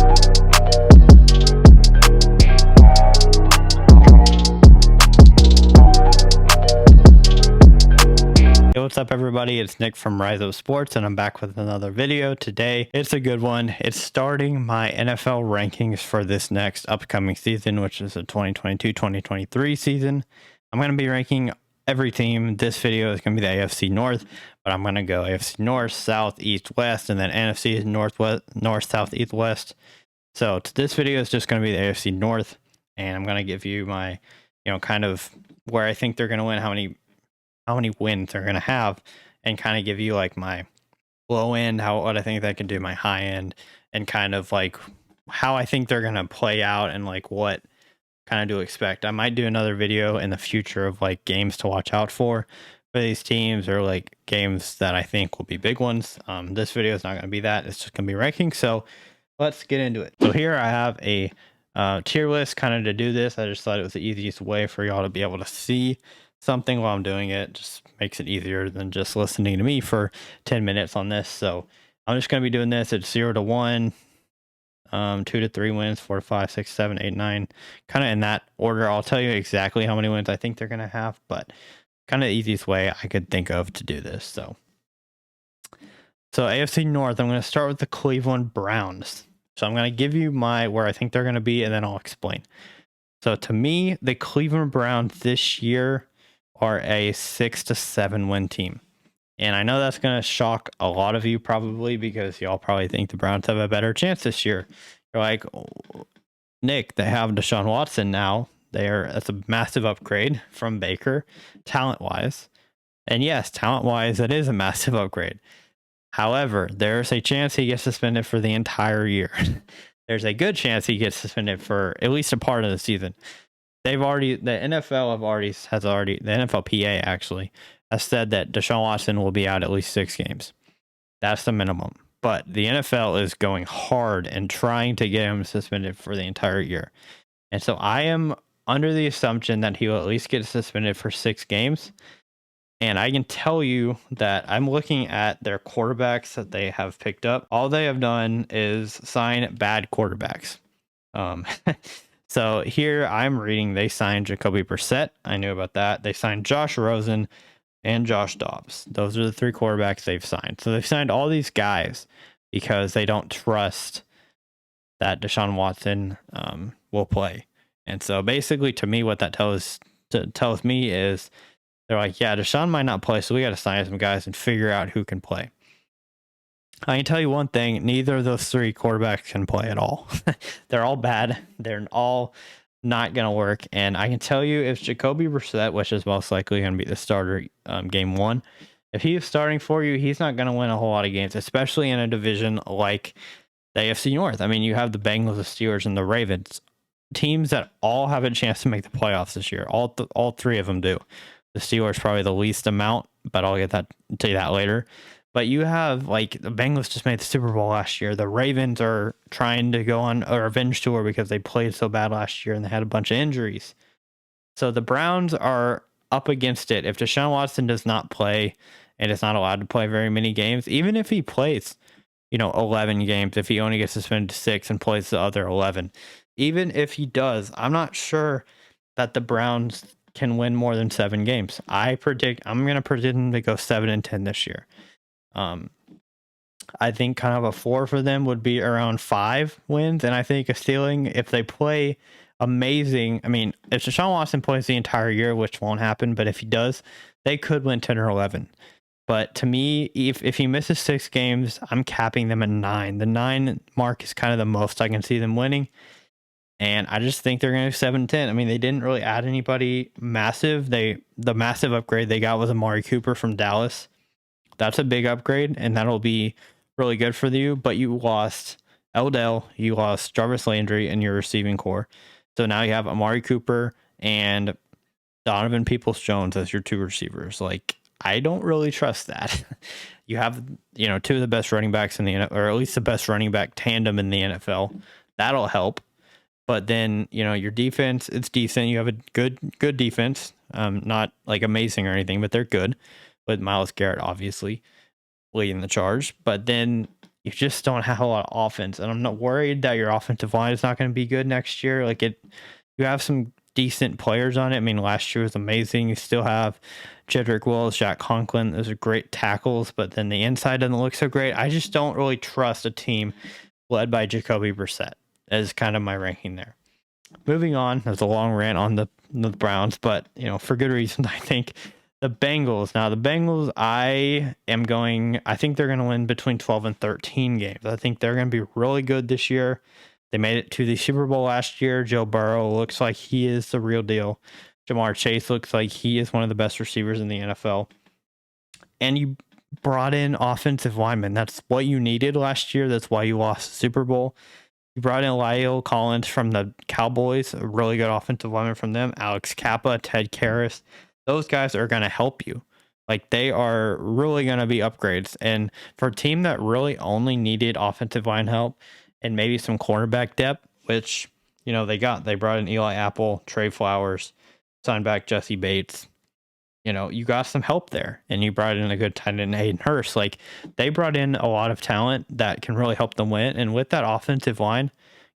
Hey, what's up everybody? It's Nick from Rise Up Sports and I'm back with another video. Today it's a good one. It's starting my NFL rankings for this next upcoming season, which is the 2022-2023 season. I'm going to be ranking every team. This video is going to be the AFC North, but I'm going to go AFC North, South, East, West, and then NFC North, South, East, West. So this video is just going to be the AFC North, and I'm going to give you my, kind of where I think they're going to win, how many wins they're going to have, and kind of give you like my low end, what I think they can do, my high end, and kind of like how I think they're going to play out and like what kind of to expect. I might do another video in the future of like games to watch out for these teams, or like games that I think will be big ones. This video is not going to be that. It's just going to be ranking. So let's get into it. So here I have a tier list kind of to do this. I just thought it was the easiest way for y'all to be able to see something while I'm doing it. Just makes it easier than just listening to me for 10 minutes on this. So I'm just going to be doing this at 0 to 1, 2 to 3 wins, 4 to 5, 6, 7, 8, 9, kind of in that order. I'll tell you exactly how many wins I think they're going to have, but kind of the easiest way I could think of to do this. So AFC North, I'm going to start with the Cleveland Browns. So I'm going to give you where I think they're going to be, and then I'll explain. So to me, the Cleveland Browns this year are a 6 to 7 win team. And I know that's going to shock a lot of you probably, because y'all probably think the Browns have a better chance this year. You're like, oh, Nick, they have Deshaun Watson now. That's a massive upgrade from Baker, talent-wise. And yes, talent-wise, it is a massive upgrade. However, there's a chance he gets suspended for the entire year. There's a good chance he gets suspended for at least a part of the season. The NFLPA actually has said that Deshaun Watson will be out at least 6 games. That's the minimum. But the NFL is going hard and trying to get him suspended for the entire year. And so I am under the assumption that he will at least get suspended for 6 games. And I can tell you that I'm looking at their quarterbacks that they have picked up. All they have done is sign bad quarterbacks. So here I'm reading they signed Jacoby Brissett. I knew about that. They signed Josh Rosen and Josh Dobbs. Those are the 3 quarterbacks they've signed. So they've signed all these guys because they don't trust that Deshaun Watson will play. And so basically, to me, what that tells me is they're like, yeah, Deshaun might not play, so we got to sign some guys and figure out who can play. I can tell you one thing, neither of those 3 quarterbacks can play at all. They're all bad. They're all not going to work. And I can tell you, if Jacoby Brissett, which is most likely going to be the starter game 1, if he is starting for you, he's not going to win a whole lot of games, especially in a division like the AFC North. I mean, you have the Bengals, the Steelers, and the Ravens, teams that all have a chance to make the playoffs this year. All 3 of them do. The Steelers probably the least amount, but I'll tell you that later. But you have, like, the Bengals just made the Super Bowl last year. The Ravens are trying to go on a revenge tour because they played so bad last year and they had a bunch of injuries. So the Browns are up against it. If Deshaun Watson does not play and is not allowed to play very many games, even if he plays, 11 games, if he only gets suspended to 6 and plays the other 11, even if he does, I'm not sure that the Browns can win more than 7 games. I'm going to predict them to go 7-10 this year. I think kind of a 4 for them would be around 5 wins, and I think a ceiling, if they play amazing. I mean, if Deshaun Watson plays the entire year, which won't happen, but if he does, they could win 10 or 11. But to me, if he misses 6 games, I'm capping them at 9. The 9 mark is kind of the most I can see them winning. And I just think they're going to 7-10. I mean, they didn't really add anybody massive. The massive upgrade they got was Amari Cooper from Dallas. That's a big upgrade, and that'll be really good for you. But you lost Odell, you lost Jarvis Landry in your receiving core. So now you have Amari Cooper and Donovan Peoples-Jones as your 2 receivers. Like, I don't really trust that. You have, 2 of the best running backs in the NFL, or at least the best running back tandem in the NFL. That'll help. But then, your defense, it's decent. You have a good defense. Not like amazing or anything, but they're good. With Myles Garrett, obviously, leading the charge. But then you just don't have a lot of offense. And I'm not worried that your offensive line is not going to be good next year. Like you have some decent players on it. I mean, last year was amazing. You still have Jedrick Wills, Jack Conklin. Those are great tackles, but then the inside doesn't look so great. I just don't really trust a team led by Jacoby Brissett as kind of my ranking there. Moving on, there's a long rant on the Browns, but for good reason. I think the Bengals. Now the Bengals, I think they're going to win between 12 and 13 games. I think they're going to be really good this year. They made it to the Super Bowl last year. Joe Burrow looks like he is the real deal. Jamar Chase looks like he is one of the best receivers in the NFL. And you brought in offensive linemen. That's what you needed last year. That's why you lost the Super Bowl. You brought in La'el Collins from the Cowboys, a really good offensive lineman from them. Alex Kappa, Ted Karras. Those guys are going to help you. Like, they are really going to be upgrades. And for a team that really only needed offensive line help and maybe some cornerback depth, which, they brought in Eli Apple, Trey Flowers, signed back Jesse Bates. You got some help there, and you brought in a good tight end, Hayden Hurst. Like, they brought in a lot of talent that can really help them win. And with that offensive line,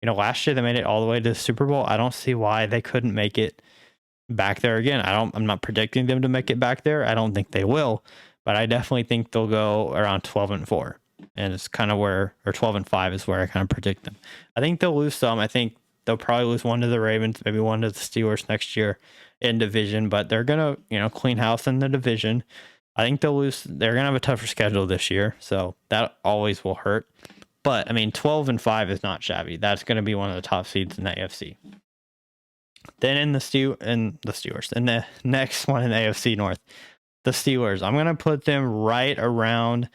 last year they made it all the way to the Super Bowl. I don't see why they couldn't make it back there again. I'm not predicting them to make it back there. I don't think they will, but I definitely think they'll go around 12-4. And it's kind of or 12-5 is where I kind of predict them. I think they'll lose some. I think they'll probably lose one to the Ravens, maybe one to the Steelers next year in division, but they're going to, clean house in the division. I think they'll lose. They're going to have a tougher schedule this year, so that always will hurt. But, 12-5 is not shabby. That's going to be one of the top seeds in the AFC. Then in the Steelers, and the next one in the AFC North, the Steelers, I'm going to put them right around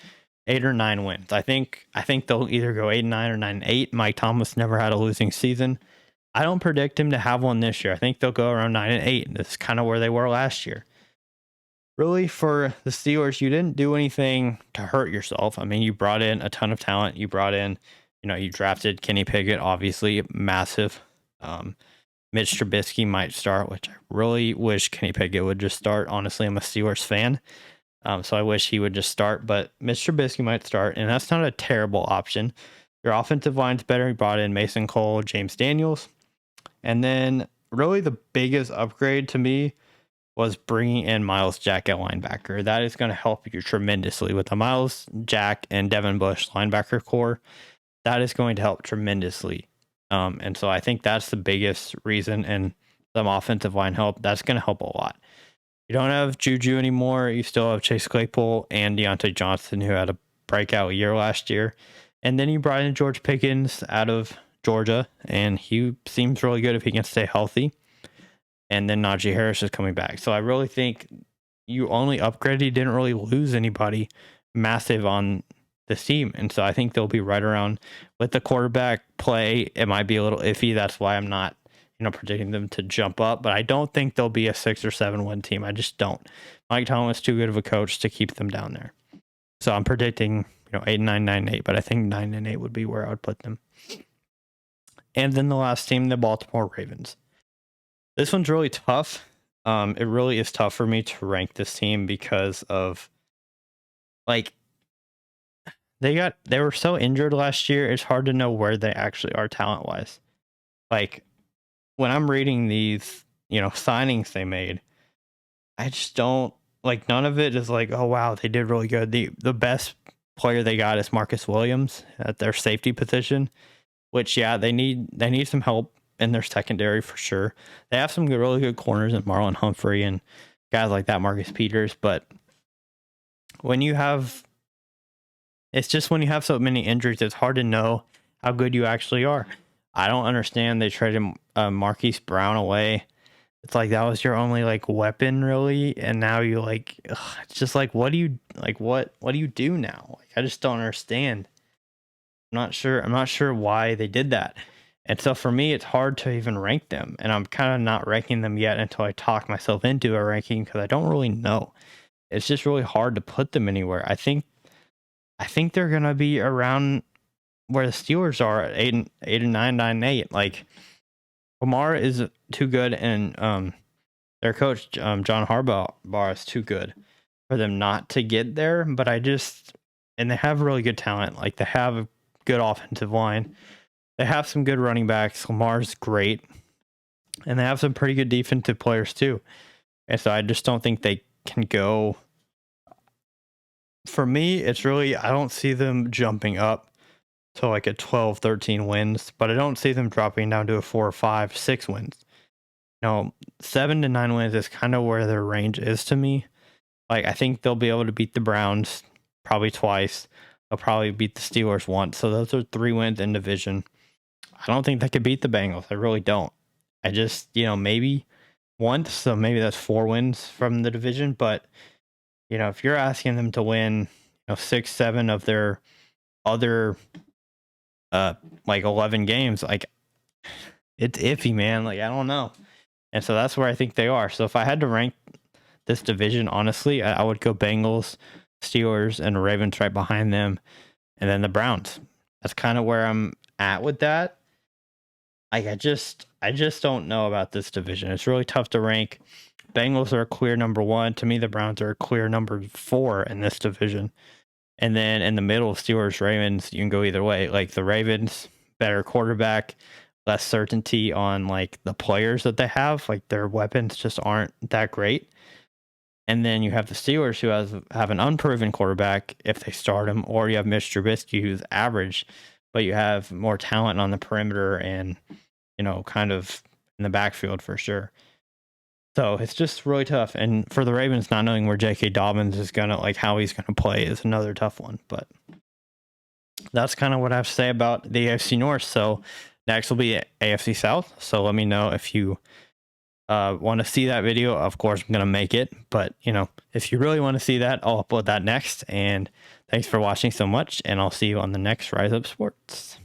8 or 9 wins. I think they'll either go 8-9 or 9-8. Mike Thomas never had a losing season. I don't predict him to have one this year. I think they'll go around 9-8. This is kind of where they were last year. Really, for the Steelers, you didn't do anything to hurt yourself. You brought in a ton of talent. You brought in, you drafted Kenny Pickett, obviously massive. Mitch Trubisky might start, which I really wish Kenny Pickett would just start. Honestly, I'm a Steelers fan, so I wish he would just start. But Mitch Trubisky might start, and that's not a terrible option. Your offensive line's better. You brought in Mason Cole, James Daniels. And then really the biggest upgrade to me was bringing in Miles Jack at linebacker. That is going to help you tremendously with the Miles Jack and Devin Bush linebacker core. That is going to help tremendously. And so I think that's the biggest reason, and some offensive line help. That's going to help a lot. You don't have Juju anymore. You still have Chase Claypool and Deontay Johnson, who had a breakout year last year. And then you brought in George Pickens out of Georgia, and he seems really good if he can stay healthy. And then Najee Harris is coming back. So I really think you only upgraded. You didn't really lose anybody massive on this team. And so I think they'll be right around with the quarterback play. It might be a little iffy. That's why I'm not, predicting them to jump up. But I don't think they'll be a 6 or 7 win team. I just don't. Mike Tomlin is too good of a coach to keep them down there. So I'm predicting, 8-9, 9-8. But I think 9-8 would be where I would put them. And then the last team, the Baltimore Ravens. This one's really tough. It really is tough for me to rank this team because of, they were so injured last year. It's hard to know where they actually are talent wise. When I'm reading these, signings they made, I just don't none of it is oh wow, they did really good. The best player they got is Marcus Williams at their safety position, which they need some help in their secondary for sure. They have some really good corners in Marlon Humphrey and guys like that, Marcus Peters. But when you have so many injuries, it's hard to know how good you actually are. I don't understand. They traded Marquise Brown away. It's that was your only weapon really, and now you it's just what do you do now? I just don't understand. I'm not sure why they did that. And so for me, it's hard to even rank them. And I'm kind of not ranking them yet until I talk myself into a ranking because I don't really know. It's just really hard to put them anywhere. I think they're going to be around where the Steelers are at 8-9, 9-8. Lamar is too good, and their coach, John Harbaugh, is too good for them not to get there. But I just and they have really good talent. Like, they have a good offensive line. They have some good running backs. Lamar's great. And they have some pretty good defensive players too. And so I just don't think they can go. For me, it's really, I don't see them jumping up to like a 12, 13 wins, but I don't see them dropping down to a 4 or 5, 6 wins. 7 to 9 wins is kind of where their range is to me. Like, I think they'll be able to beat the Browns probably twice. They'll probably beat the Steelers once. So those are 3 wins in division. I don't think they could beat the Bengals. I really don't. I just, maybe once. So maybe that's 4 wins from the division. But, if you're asking them to win, 6, 7 of their other, 11 games, like, it's iffy, man. Like, I don't know. And so that's where I think they are. So if I had to rank this division, honestly, I would go Bengals, Steelers, and Ravens right behind them, and then the Browns. That's kind of where I'm at with that. Like, I just don't know about this division. It's really tough to rank. Bengals are a clear number 1. To me, the Browns are a clear number 4 in this division. And then in the middle, Steelers, Ravens, you can go either way. Like, the Ravens, better quarterback, less certainty on like the players that they have. Like, their weapons just aren't that great. And then you have the Steelers, who have an unproven quarterback if they start him, or you have Mitch Trubisky, who's average, but you have more talent on the perimeter and, kind of in the backfield for sure. So it's just really tough. And for the Ravens, not knowing where J.K. Dobbins is going to, like, how he's going to play is another tough one. But that's kind of what I have to say about the AFC North. So next will be AFC South. So let me know if you want to see that video. Of course, I'm going to make it. But, if you really want to see that, I'll upload that next. And thanks for watching so much. And I'll see you on the next Rise Up Sports.